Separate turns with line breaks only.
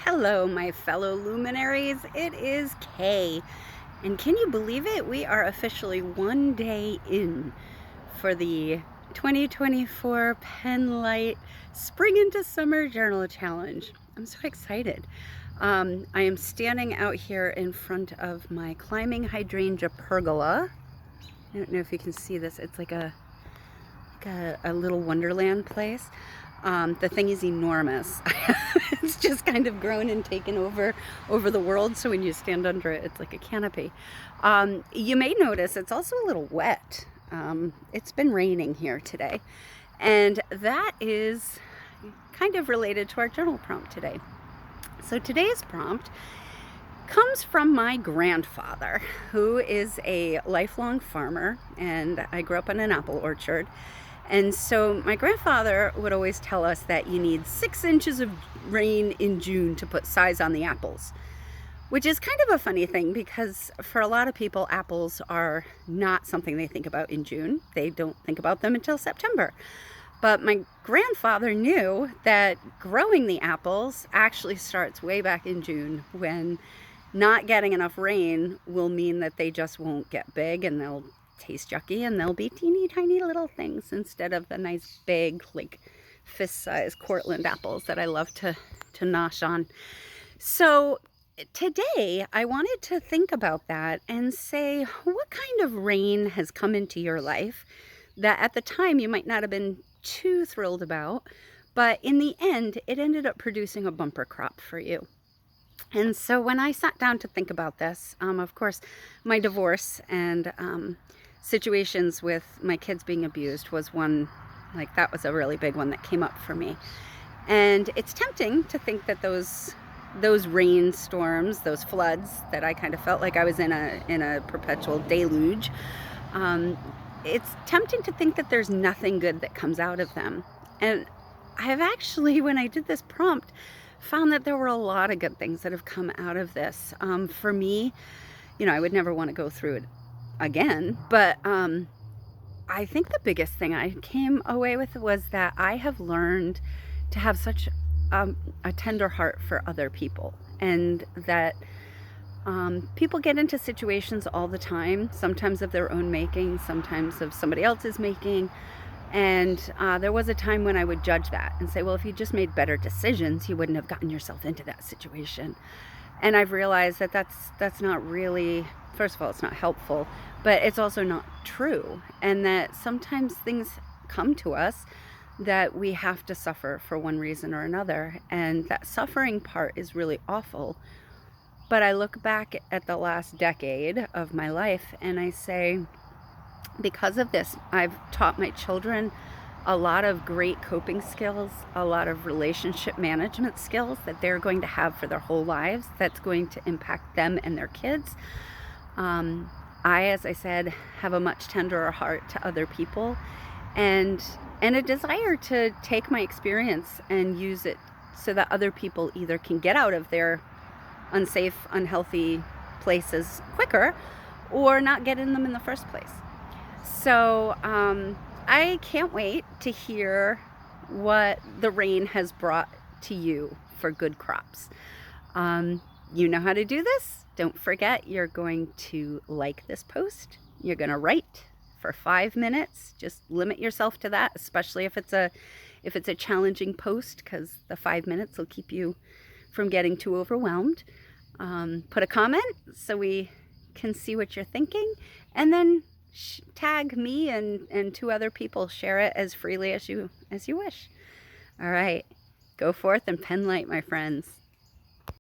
Hello, my fellow luminaries. It is Kay. And can you believe it? We are officially one day in for the 2024 Penlight Spring into Summer Journal Challenge. I'm so excited. I am standing out here in front of my climbing hydrangea pergola. I don't know if you can see this. It's like a little wonderland place. The thing is enormous. It's just kind of grown and taken over the world, so when you stand under it, it's like a canopy. You may notice it's also a little wet. It's been raining here today, and that is kind of related to our journal prompt today. So today's prompt comes from my grandfather, who is a lifelong farmer, and I grew up in an apple orchard. And so my grandfather would always tell us that you need 6 inches of rain in June to put size on the apples, which is kind of a funny thing because for a lot of people, apples are not something they think about in June. They don't think about them until September. But my grandfather knew that growing the apples actually starts way back in June, when not getting enough rain will mean that they just won't get big and they'll taste yucky, and they'll be teeny tiny little things instead of the nice big, like fist-sized Cortland apples that I love to nosh on. So today I wanted to think about that and say, what kind of rain has come into your life that at the time you might not have been too thrilled about, but in the end it ended up producing a bumper crop for you? And so when I sat down to think about this, of course my divorce and situations with my kids being abused was one, like, that was a really big one that came up for me. And it's tempting to think that those rainstorms, those floods that I kind of felt like I was in a perpetual deluge, it's tempting to think that there's nothing good that comes out of them. And I have actually, when I did this prompt, found that there were a lot of good things that have come out of this. For me, I would never want to go through it again, but I think the biggest thing I came away with was that I have learned to have such a tender heart for other people, and that people get into situations all the time, sometimes of their own making, sometimes of somebody else's making. And there was a time when I would judge that and say, well, if you just made better decisions, you wouldn't have gotten yourself into that situation. And I've realized that that's not really, first of all, it's not helpful, but it's also not true. And that sometimes things come to us that we have to suffer for one reason or another. And that suffering part is really awful. But I look back at the last decade of my life and I say, because of this, I've taught my children a lot of great coping skills, a lot of relationship management skills that they're going to have for their whole lives, that's going to impact them and their kids. I, as I said, have a much tenderer heart to other people, and a desire to take my experience and use it so that other people either can get out of their unsafe, unhealthy places quicker, or not get in them in the first place. So I can't wait to hear what the rain has brought to you for good crops. You know how to do this. Don't forget, you're going to like this post. You're going to write for 5 minutes. Just limit yourself to that, especially if it's a challenging post, because the 5 minutes will keep you from getting too overwhelmed. Put a comment so we can see what you're thinking, and then tag me and 2 other people. Share it as freely as you wish. All right, go forth and penlight, my friends.